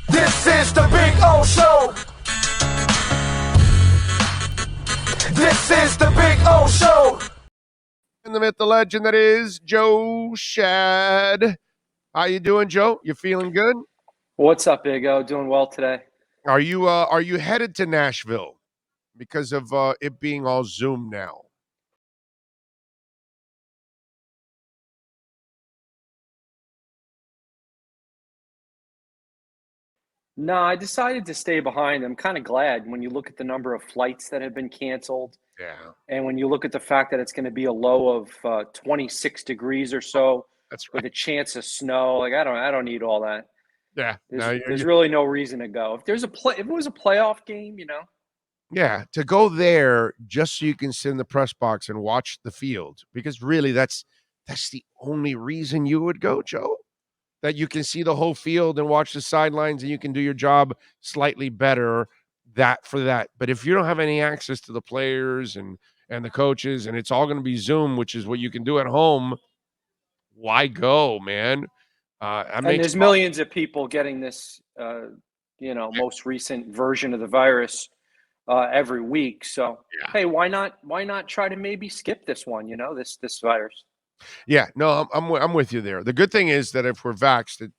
This is the Big O Show. This is the Big O Show. And the myth, the legend that is Joe Schad. How you doing, Joe? You feeling good? What's up, Big O? Doing well today. Are you headed to Nashville because of it being all Zoom now? No, I decided to stay behind. I'm kind of glad when you look at the number of flights that have been canceled, Yeah, and when you look at the fact that it's going to be a low of 26 degrees or so that's with right. a chance of snow. Like I don't need all that. Yeah, There's there's really no reason to go. If it was a playoff game, yeah, to go there just so you can sit in the press box and watch the field because really that's the only reason you would go, Joe. That you can see the whole field and watch the sidelines and you can do your job slightly better that for that. But if you don't have any access to the players and the coaches and it's all going to be Zoom, which is what you can do at home, why go, man? That and makes there's millions of people getting this, most recent version of the virus every week. So yeah. hey, why not? Why not try to maybe skip this one? This virus. Yeah, no, I'm with you there. The good thing is that if we're vaxxed, it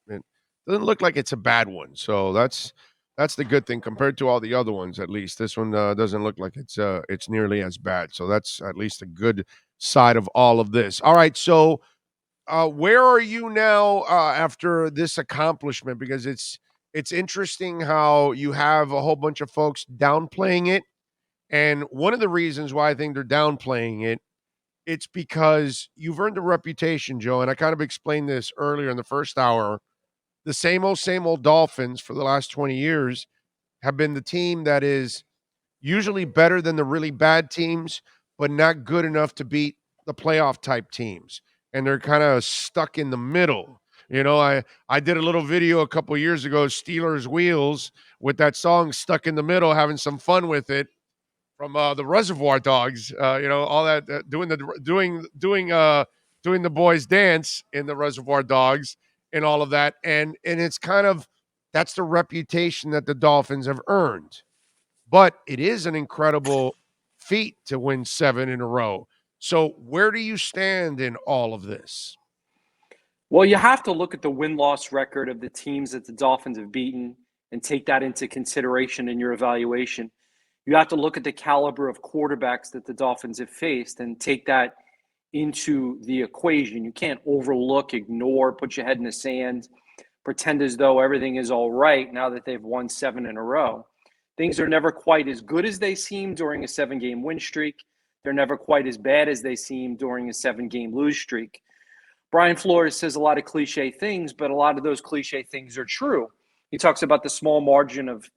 doesn't look like it's a bad one. So that's the good thing compared to all the other ones. At least this one doesn't look like it's nearly as bad. So that's at least a good side of all of this. All right, so where are you now after this accomplishment? Because it's interesting how you have a whole bunch of folks downplaying it, and one of the reasons why I think they're downplaying it it's because you've earned a reputation, Joe, and I kind of explained this earlier in the first hour. The same old Dolphins for the last 20 years have been the team that is usually better than the really bad teams, but not good enough to beat the playoff type teams. And they're kind of stuck in the middle. I did a little video a couple years ago, Steelers Wheels, with that song Stuck in the Middle, having some fun with it from the Reservoir Dogs. All that doing the boys dance in the Reservoir Dogs and all of that, and it's kind of that's the reputation that the Dolphins have earned. But it is an incredible feat to win 7 in a row. So where do you stand in all of this? Well, you have to look at the win-loss record of the teams that the Dolphins have beaten and take that into consideration in your evaluation. You have to look at the caliber of quarterbacks that the Dolphins have faced and take that into the equation. You can't overlook, ignore, put your head in the sand, pretend as though everything is all right now that they've won 7 in a row. Things are never quite as good as they seem during a 7-game win streak. They're never quite as bad as they seem during a 7-game lose streak. Brian Flores says a lot of cliche things, but a lot of those cliche things are true. He talks about the small margin of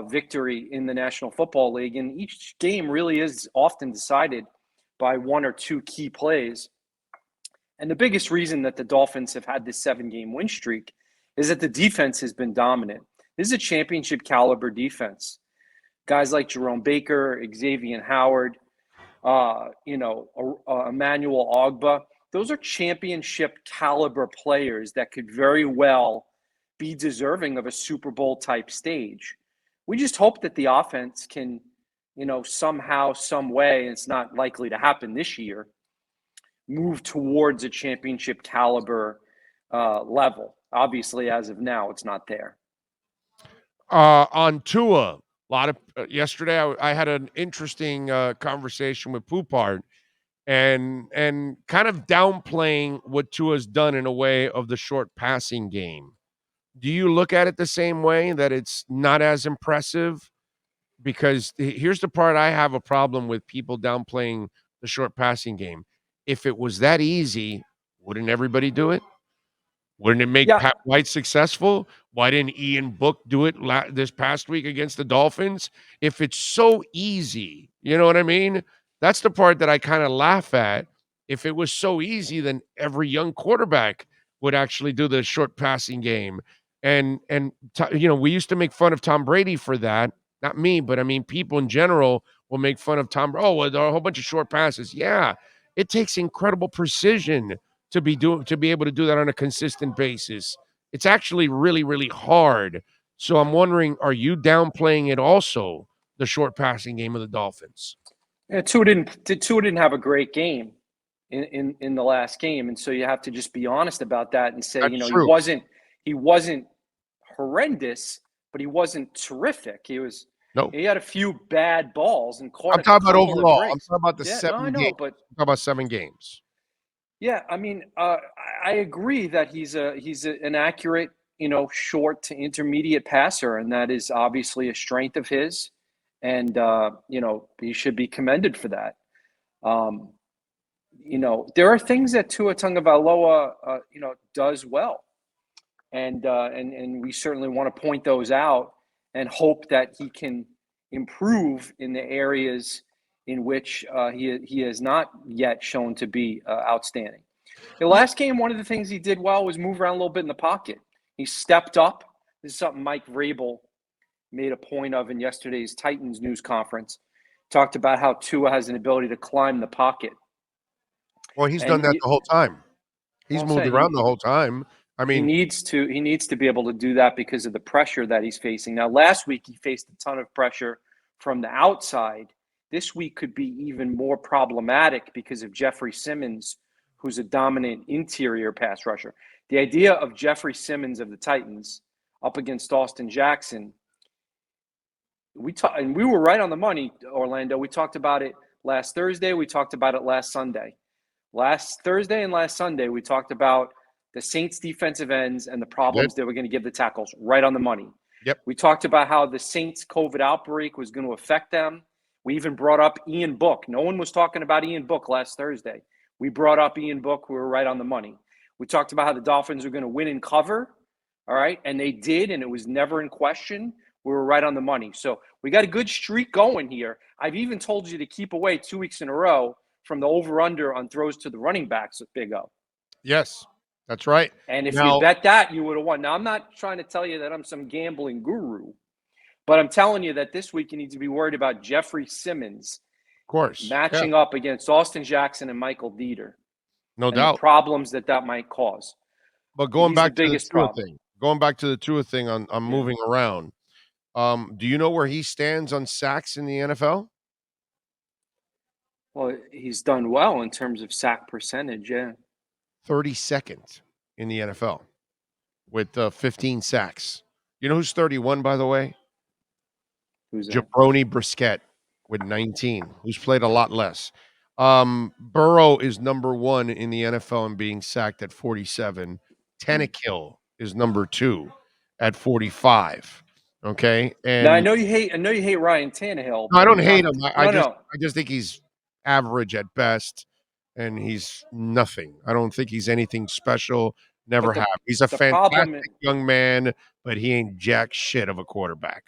victory in the National Football League, and each game really is often decided by one or two key plays. And the biggest reason that the Dolphins have had this 7-game win streak is that the defense has been dominant. This is a championship caliber defense. Guys like Jerome Baker, Xavier Howard, Emmanuel Ogba, those are championship caliber players that could very well be deserving of a Super Bowl type stage. We just hope that the offense can, somehow, some way, and it's not likely to happen this year, move towards a championship caliber level. Obviously, as of now, it's not there. On Tua, a lot of yesterday I had an interesting conversation with Poupart and kind of downplaying what Tua's done in a way of the short passing game. Do you look at it the same way that it's not as impressive? Because here's the part I have a problem with people downplaying the short passing game. If it was that easy, wouldn't everybody do it? Wouldn't it make Yeah, Pat White successful? Why didn't Ian Book do it this past week against the Dolphins? If it's so easy, you know what I mean? That's the part that I kind of laugh at. If it was so easy, then every young quarterback would actually do the short passing game. And we used to make fun of Tom Brady for that. Not me, but I mean people in general will make fun of Tom. Oh, well, there are a whole bunch of short passes. Yeah, it takes incredible precision to be able to do that on a consistent basis. It's actually really, really hard. So I'm wondering, are you downplaying it also, the short passing game of the Dolphins? Yeah, Tua didn't have a great game in the last game, and so you have to just be honest about that and say, That's he true. wasn't horrendous, but he wasn't terrific. No. He had a few bad balls and caught I'm a talking about couple of overall. I'm breaks. talking about the Yeah, no, I 7 know, games. but I'm talking about 7 games. yeah, I mean, I agree that an accurate, short to intermediate passer, and that is obviously a strength of his, and he should be commended for that. Um, there are things that Tua Tagovailoa, does well, and we certainly want to point those out and hope that he can improve in the areas in which he has not yet shown to be outstanding. The last game, one of the things he did well was move around a little bit in the pocket. He stepped up. This is something Mike Vrabel made a point of in yesterday's Titans news conference. Talked about how Tua has an ability to climb the pocket. Well, he's done And that the whole time. He's I'm moved saying around the whole time. I he mean, needs to be able to do that because of the pressure that he's facing. Now, last week he faced a ton of pressure from the outside. This week could be even more problematic because of Jeffrey Simmons, who's a dominant interior pass rusher. The idea of Jeffrey Simmons of the Titans up against Austin Jackson, and we were right on the money, Orlando. We talked about it last Thursday. We talked about it last Sunday. Last Thursday and last Sunday, we talked about the Saints defensive ends and the problems they were going to give the tackles. Right on the money. Yep. We talked about how the Saints COVID outbreak was going to affect them. We even brought up Ian Book. No one was talking about Ian Book last Thursday. We brought up Ian Book. We were right on the money. We talked about how the Dolphins were going to win and cover. All right. And they did, and it was never in question. We were right on the money. So we got a good streak going here. I've even told you to keep away 2 weeks in a row from the over-under on throws to the running backs at Big O. Yes, that's right. And if you bet that, you would have won. Now, I'm not trying to tell you that I'm some gambling guru, but I'm telling you that this week you need to be worried about Jeffrey Simmons Of course. matching up against Austin Jackson and Michael Dieter. No and doubt. the problems that might cause. But going He's back the to the biggest Tua problem. thing, on moving around, do you know where he stands on sacks in the NFL? Well, he's done well in terms of sack percentage, yeah. 32nd in the NFL with 15 sacks. You know who's 31, by the way? Who's that? Jabroni Brisket with 19, who's played a lot less. Burrow is number 1 in the NFL in being sacked at 47. Tannehill is number 2 at 45. Okay, and Now I know you hate Ryan Tannehill. no, I But don't hate him. I no. just think he's average at best, and he's nothing. I don't think he's anything special. Never But have. He's a the problem fantastic young man, but he ain't jack shit of a quarterback.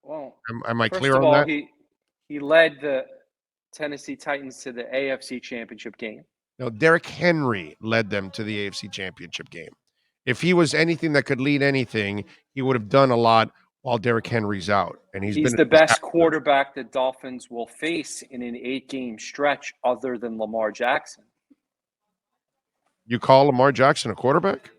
well, Am I first clear of on all, that? he led the Tennessee Titans to the AFC Championship game. No, Derrick Henry led them to the AFC Championship game. If he was anything that could lead anything, he would have done a lot while Derrick Henry's out. And he's been the best quarterback the Dolphins will face in an 8-game stretch other than Lamar Jackson. You call Lamar Jackson a quarterback?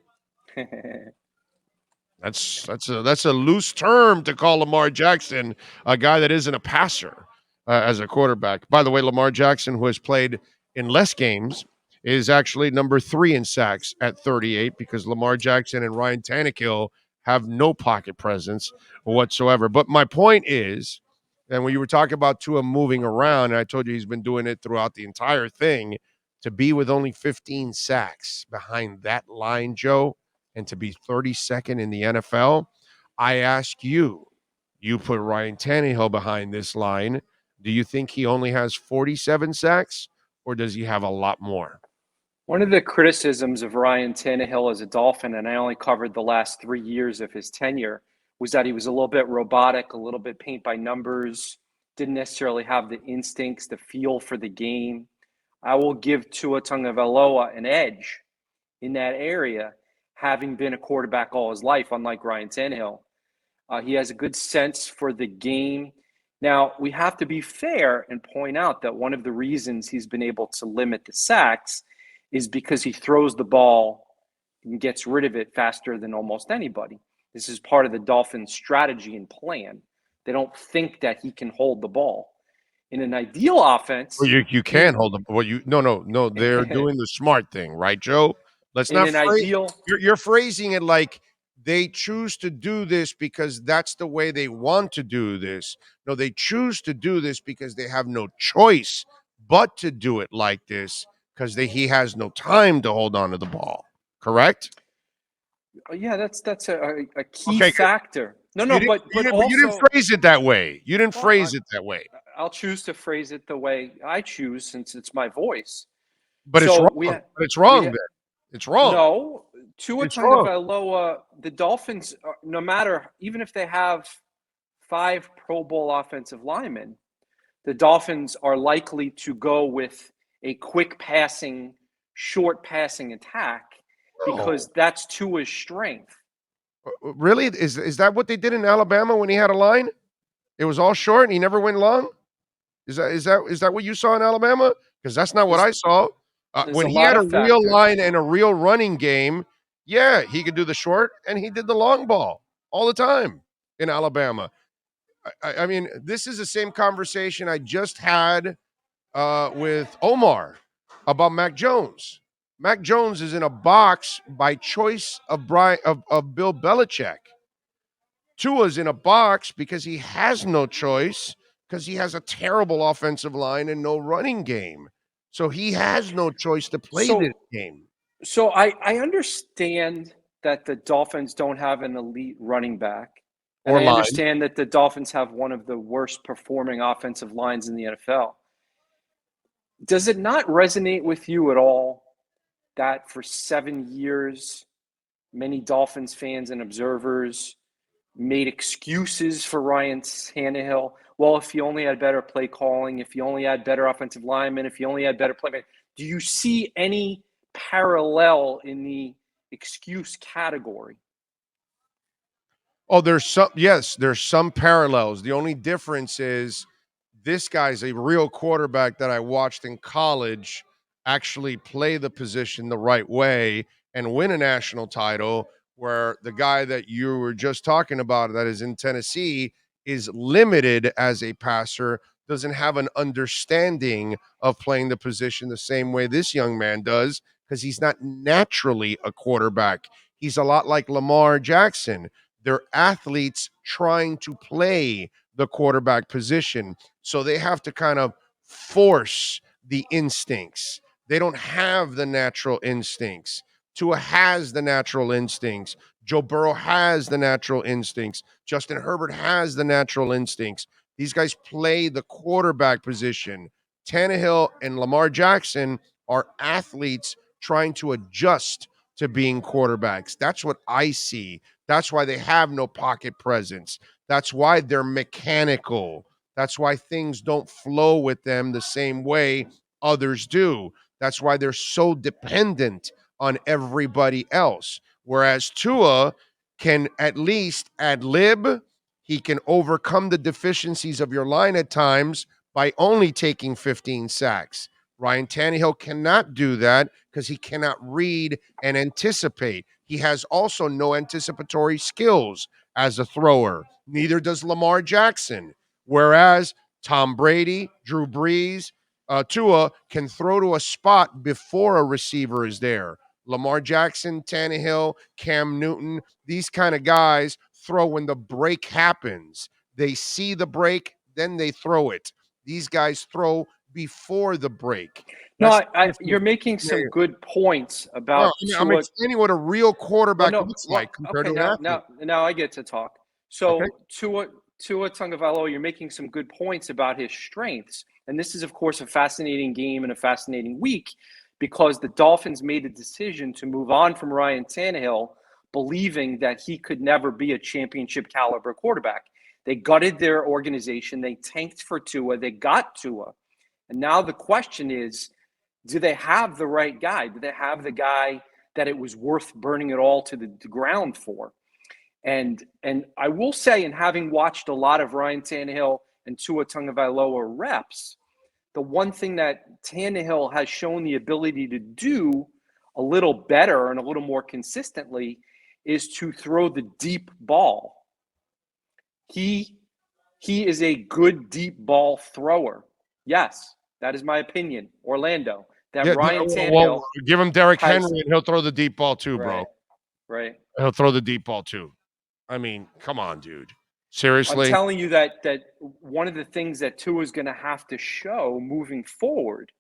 That's a loose term to call Lamar Jackson a guy that isn't a passer as a quarterback. By the way, Lamar Jackson, who has played in less games, is actually number 3 in sacks at 38 because Lamar Jackson and Ryan Tannehill have no pocket presence whatsoever. But my point is, and when you were talking about Tua moving around, and I told you he's been doing it throughout the entire thing, to be with only 15 sacks behind that line, Joe, and to be 32nd in the NFL, I ask you, you put Ryan Tannehill behind this line. Do you think he only has 47 sacks, or does he have a lot more? One of the criticisms of Ryan Tannehill as a Dolphin, and I only covered the last 3 years of his tenure, was that he was a little bit robotic, a little bit paint by numbers, didn't necessarily have the instincts, the feel for the game. I will give Tua Tagovailoa an edge in that area, having been a quarterback all his life, unlike Ryan Tannehill. He has a good sense for the game. Now, we have to be fair and point out that one of the reasons he's been able to limit the sacks is because he throws the ball and gets rid of it faster than almost anybody. This is part of the Dolphins' strategy and plan. They don't think that he can hold the ball. In an ideal offense, Well, you can hold them. Well, no. They're doing the smart thing, right, Joe? Let's in not an phrase. ideal, You're phrasing it like they choose to do this because that's the way they want to do this. No, they choose to do this because they have no choice but to do it like this because he has no time to hold on to the ball. Correct? yeah, that's a key Okay, good. factor. No, But you didn't also, phrase it that way. You didn't well, phrase it that way. I'll choose to phrase it the way I choose since it's my voice. But it's So wrong. But it's wrong. Then it's wrong. no, Tua It's wrong. Tagovailoa, the Dolphins, no matter, even if they have 5 Pro Bowl offensive linemen, the Dolphins are likely to go with a quick passing, short passing attack because that's Tua's strength. Really? Is that what they did in Alabama when he had a line? It was all short and he never went long? Is that what you saw in Alabama? Because that's not what I saw. There's When a he lot had a of real factors. line and a real running game, yeah, he could do the short and he did the long ball all the time in Alabama. I mean, this is the same conversation I just had with Omar about Mac Jones. Mac Jones is in a box by choice of Bill Belichick. Tua's in a box because he has no choice because he has a terrible offensive line and no running game. So he has no choice to play this So, game I understand that the Dolphins don't have an elite running back. And or I line. understand that the Dolphins have one of the worst performing offensive lines in the NFL. Does it not resonate with you at all that for 7 years, many Dolphins fans and observers made excuses for Ryan Tannehill? Well, if he only had better play calling, if he only had better offensive linemen, if he only had better playmakers. Do you see any parallel in the excuse category? Oh, there's some parallels. The only difference is this guy's a real quarterback that I watched in college actually play the position the right way and win a national title, where the guy that you were just talking about that is in Tennessee is limited as a passer, doesn't have an understanding of playing the position the same way this young man does because he's not naturally a quarterback. He's a lot like Lamar Jackson. They're athletes trying to play the quarterback position. So they have to kind of force the instincts. They don't have the natural instincts. Tua has the natural instincts. Joe Burrow has the natural instincts. Justin Herbert has the natural instincts. These guys play the quarterback position. Tannehill and Lamar Jackson are athletes trying to adjust to being quarterbacks. That's what I see. That's why they have no pocket presence. That's why they're mechanical. That's why things don't flow with them the same way others do. That's why they're so dependent on everybody else. Whereas Tua can at least ad lib, he can overcome the deficiencies of your line at times by only taking 15 sacks. Ryan Tannehill cannot do that because he cannot read and anticipate. He has also no anticipatory skills as a thrower. Neither does Lamar Jackson. Whereas Tom Brady, Drew Brees, Tua can throw to a spot before a receiver is there. Lamar Jackson, Tannehill, Cam Newton, these kind of guys throw when the break happens. They see the break, then they throw it. These guys throw before the break. No, That's the you're difference. making Yeah, some yeah. good points No, about I'm Tua. explaining what a real Well, quarterback no, looks like well, compared okay, to an athlete. now I get to talk. Okay. So Tua Tagovailoa, you're making some good points about his strengths, and this is, of course, a fascinating game and a fascinating week because the Dolphins made a decision to move on from Ryan Tannehill, believing that he could never be a championship caliber quarterback. They gutted their organization, they tanked for Tua, they got Tua, and now the question is, do they have the right guy? Do they have the guy that it was worth burning it all to the ground for? And I will say, in having watched a lot of Ryan Tannehill and Tua Tagovailoa reps, the one thing that Tannehill has shown the ability to do a little better and a little more consistently is to throw the deep ball. He is a good deep ball thrower. Yes, that is my opinion. Orlando. That Yeah, Ryan well, Tannehill give him Derrick has Henry, and he'll throw the deep ball too, bro. right. He'll throw the deep ball too. I mean, come on, dude. I'm Seriously? telling you that one of the things that Tua is going to have to show moving forward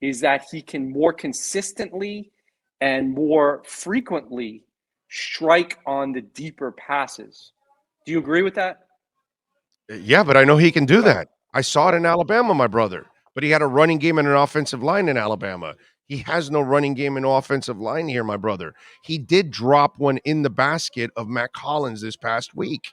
is that he can more consistently and more frequently strike on the deeper passes. Do you agree with that? Yeah, but I know he can do Okay. that. I saw it in Alabama, my brother. But he had a running game and an offensive line in Alabama. He has no running game and offensive line here, my brother. He did drop one in the basket of Matt Collins this past week,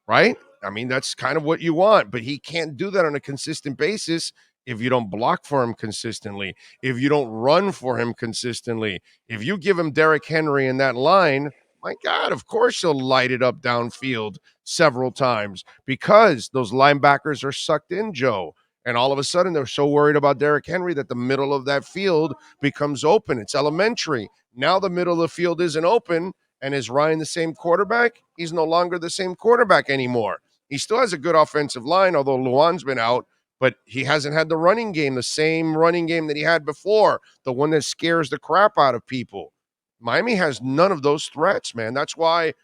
right? I mean, that's kind of what you want, but he can't do that on a consistent basis if you don't block for him consistently, if you don't run for him consistently. If you give him Derrick Henry in that line, my God, of course he'll light it up downfield several times because those linebackers are sucked in, Joe. And all of a sudden, they're so worried about Derrick Henry that the middle of that field becomes open. It's elementary. Now the middle of the field isn't open. And is Ryan the same quarterback? He's no longer the same quarterback anymore. He still has a good offensive line, although Luan's been out, but he hasn't had the running game, the same running game that he had before, the one that scares the crap out of people. Miami has none of those threats, man. That's why,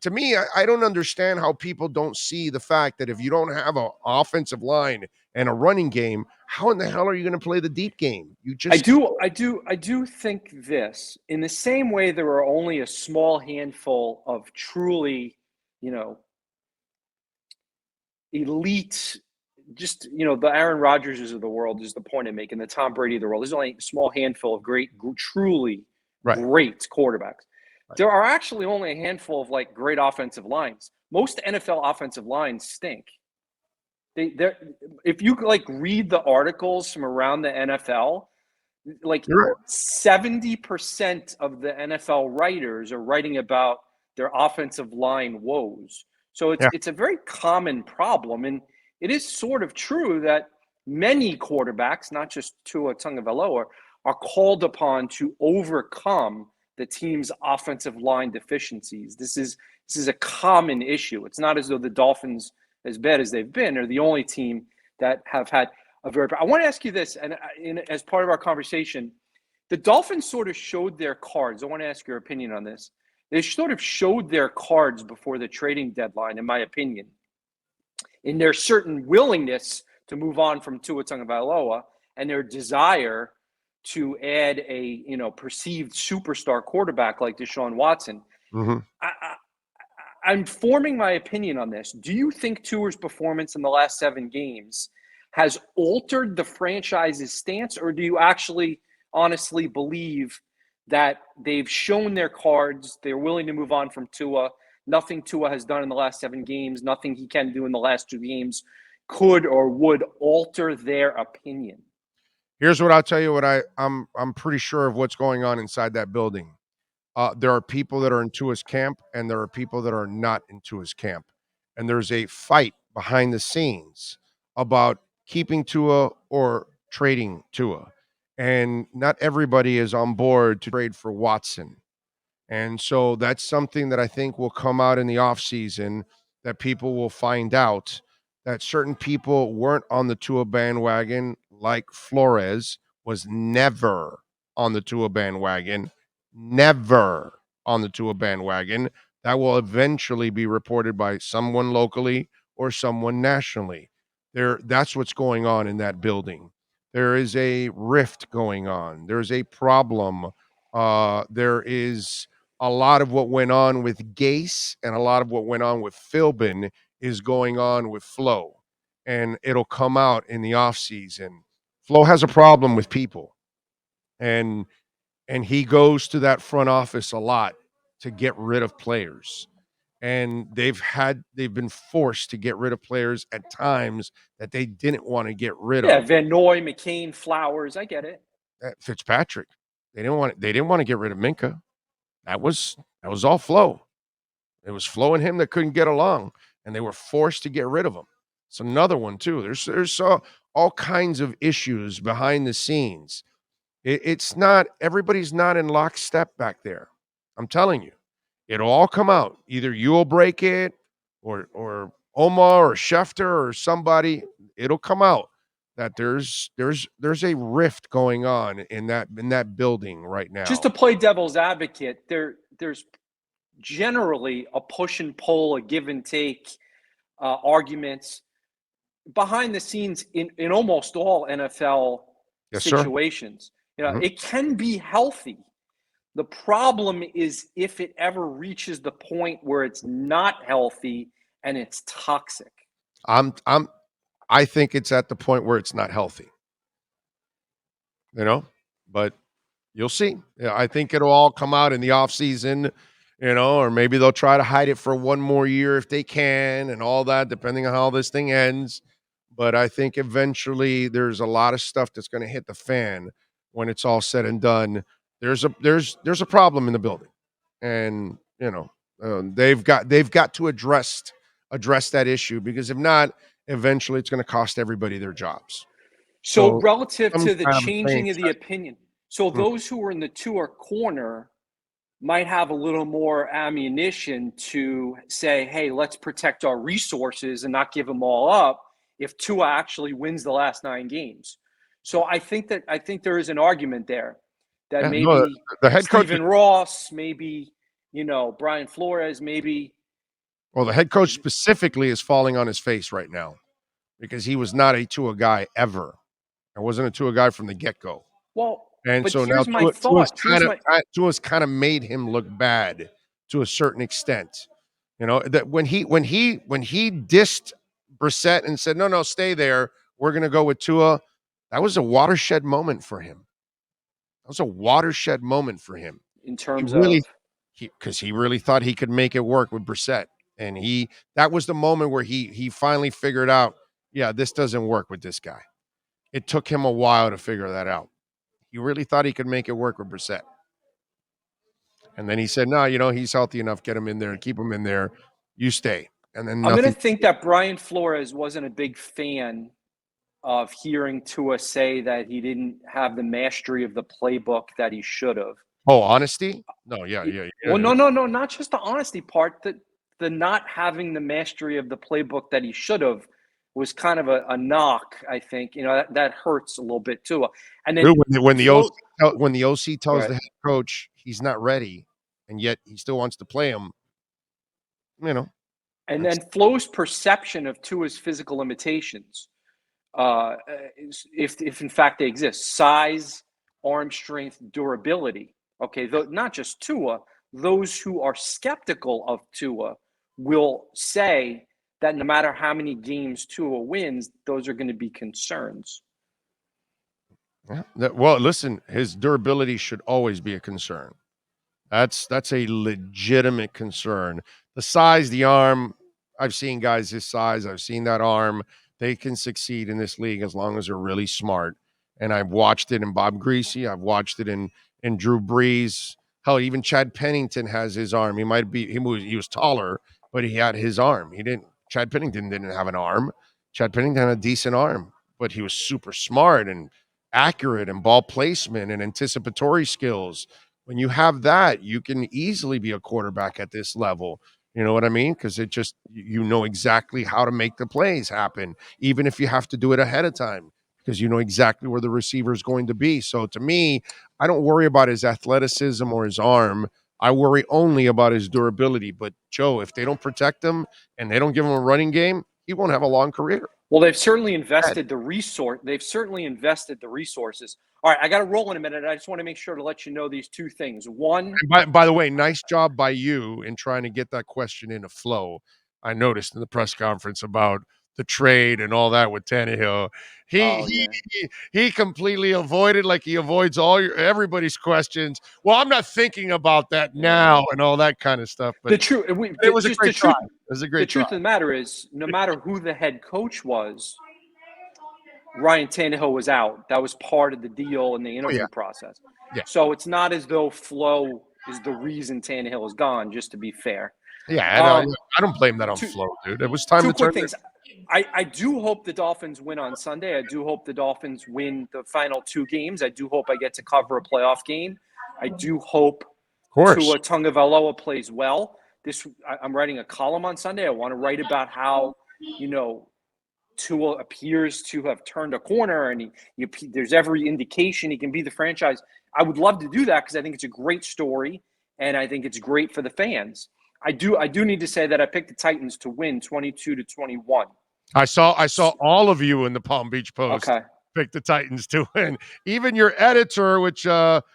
to me, I don't understand how people don't see the fact that if you don't have an offensive line and a running game, how in the hell are you going to play the deep game? You just I do think this. In the same way there are only a small handful of truly, you know, elite, just, the Aaron Rodgerses of the world is the point I'm making, the Tom Brady of the world. There's only a small handful of great, truly right. great quarterbacks. There are actually only a handful of great offensive lines. Most NFL offensive lines stink. If you read the articles from around the NFL, You're right. 70% of the NFL writers are writing about their offensive line woes. So Yeah. it's a very common problem, and it is sort of true that many quarterbacks, not just Tua Tagovailoa, are called upon to overcome the team's offensive line deficiencies. This is a common issue. It's not as though the Dolphins, as bad as they've been, are the only team that have had a very. I want to ask you this, and as part of our conversation, the Dolphins sort of showed their cards. I want to ask your opinion on this. They sort of showed their cards before the trading deadline, in my opinion, in their certain willingness to move on from Tua Tagovailoa and their desire to add a perceived superstar quarterback like Deshaun Watson. Mm-hmm. I'm forming my opinion on this. Do you think Tua's performance in the last 7 games has altered the franchise's stance, or do you actually honestly believe that they've shown their cards, they're willing to move on from Tua? Nothing Tua has done in the last 7 games, nothing he can do in the last 2 games could or would alter their opinion? Here's what I'll tell you. I'm pretty sure of what's going on inside that building. There are people that are in Tua's camp, and there are people that are not in Tua's camp, and there's a fight behind the scenes about keeping Tua or trading Tua, and not everybody is on board to trade for Watson. And so that's something that I think will come out in the offseason, that people will find out that certain people weren't on the Tua bandwagon, like Flores was never on the Tua bandwagon, never on the Tua bandwagon. That will eventually be reported by someone locally or someone nationally. That's what's going on in that building. There is a rift going on. There's a problem. There is a lot of what went on with Gase and a lot of what went on with Philbin is going on with Flo, and it'll come out in the offseason. Flo has a problem with people, and he goes to that front office a lot to get rid of players. And they've been forced to get rid of players at times that they didn't want to get rid Yeah, of. Van Noy, McCain, Flowers, I get it. Fitzpatrick, they didn't want to get rid of Minka. That was all Flo. It was Flo and him that couldn't get along, and they were forced to get rid of him. It's another one too. There's all kinds of issues behind the scenes. It's not everybody's not in lockstep back there. I'm telling you, it'll all come out. Either you'll break it, or Omar or Schefter or somebody. It'll come out that there's a rift going on in that building right Just now. to play devil's advocate, there's generally a push and pull, a give and take, arguments behind the scenes in almost all NFL Yes, sir. situations. Mhm. It can be healthy. The problem is if it ever reaches the point where it's not healthy and it's toxic. I think it's at the point where it's not healthy, you know, but you'll see. Yeah, I think it'll all come out in the off season, or maybe they'll try to hide it for one more year if they can and all that, depending on how this thing ends. But I think eventually there's a lot of stuff that's going to hit the fan when it's all said and done. There's a problem in the building, and they've got to address that issue, because if not, eventually it's going to cost everybody their jobs. So So relative some to the kind of a training changing of the session. opinion, so those who are in the Tua corner might have a little more ammunition to say, hey, let's protect our resources and not give them all up if Tua actually wins the last 9 games. So I think there is an argument there that Yeah, no, maybe the head coach. Stephen Ross, maybe, Brian Flores, maybe. Well, the head coach specifically is falling on his face right now, because he was not a Tua guy ever. I wasn't a Tua guy from the get go, Well, and but so now here's my thought. Tua's kind of made him look bad to a certain extent. That when he dissed Brissett and said, "No, stay there. We're going to go with Tua." That was a watershed moment for him. That was a watershed moment for him. In He terms really of, because he really thought he could make it work with Brissett, and that was the moment where he finally figured out, yeah, this doesn't work with this guy. It took him a while to figure that out. He really thought he could make it work with Brissett, and then he said, "No, he's healthy enough. Get him in there and keep him in there. You stay." And then I'm going to nothing. think that Brian Flores wasn't a big fan of hearing Tua say that he didn't have the mastery of the playbook that he should have. Oh, honesty? No, yeah. Well, no, not just the honesty part. The not having the mastery of the playbook that he should have was kind of a knock. I think that hurts a little bit too. And then Dude, when the OC float when the OC tells right, the head coach he's not ready, and yet he still wants to play him, you know, and that's then Flo's perception of Tua's physical limitations, if in fact they exist, size, arm strength, durability. Okay, not just Tua. Those who are skeptical of Tua will say that no matter how many games Tua wins, those are going to be concerns. yeah. Well, listen, his durability should always be a concern. That's a legitimate concern. The size, the arm, I've seen guys his size, I've seen that arm. They can succeed in this league as long as they're really smart. And I've watched it in Bob Greasy, I've watched it in Drew Brees. Hell, even Chad Pennington has his arm. He was taller, but he had his arm. He didn't Chad Pennington didn't have an arm. Chad Pennington had a decent arm, but he was super smart and accurate and ball placement and anticipatory skills. When you have that, you can easily be a quarterback at this level. You know what I mean? Because you know exactly how to make the plays happen, even if you have to do it ahead of time, because you know exactly where the receiver is going to be. So to me, I don't worry about his athleticism or his arm. I worry only about his durability. But Joe, if they don't protect him and they don't give him a running game, he won't have a long career. Well, they've certainly invested the resources. All right, I got to roll in a minute. I just want to make sure to let you know these two things. One, And by the way, nice job by you in trying to get that question in a flow. I noticed in the press conference about the trade and all that with Tannehill. He oh he yeah, he completely avoided, like he avoids everybody's questions. Well, I'm not thinking about that now and all that kind of stuff. But the truth. it was a great try. It was a The great try. truth of the matter is, no matter who the head coach was, Ryan Tannehill was out. That was part of the deal in the Oh yeah, interview process. yeah, So it's not as though Flo is the reason Tannehill is gone. Just to be fair. yeah. Um, I don't blame that on two Flo, dude. It was time two to turn quick it. things. I do hope the Dolphins win on Sunday. I do hope the Dolphins win the final 2 games. I do hope I get to cover a playoff game. I do hope course. Tua Tagovailoa plays well. I'm writing a column on Sunday. I want to write about how, Tua appears to have turned a corner, and there's every indication he can be the franchise. I would love to do that because I think it's a great story, and I think it's great for the fans. I do need to say that I picked the Titans to win 22-21. I saw all of you in the Palm Beach Post pick the Titans to win. Even your editor, which Puglisi,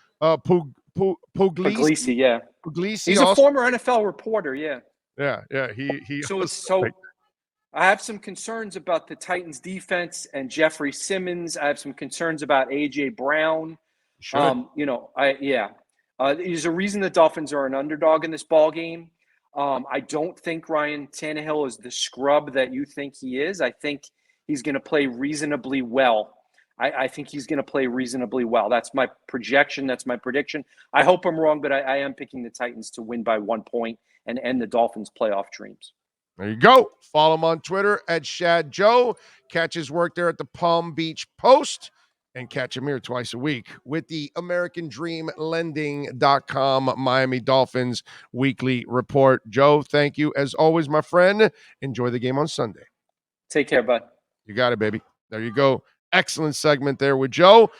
yeah. Puglisi, he's a former NFL reporter. Yeah. He. So I have some concerns about the Titans defense and Jeffrey Simmons. I have some concerns about AJ Brown. There's a reason the Dolphins are an underdog in this ball game. I don't think Ryan Tannehill is the scrub that you think he is. I think he's going to play reasonably well. I think he's going to play reasonably well. That's my projection. That's my prediction. I hope I'm wrong, but I am picking the Titans to win by 1 point and end the Dolphins' playoff dreams. There you go. Follow him on Twitter at Schad Joe. Catch his work there at the Palm Beach Post. And catch him here twice a week with the AmericanDreamLending.com Miami Dolphins weekly report. Joe, thank you as always, my friend. Enjoy the game on Sunday. Take care, bud. You got it, baby. There you go. Excellent segment there with Joe.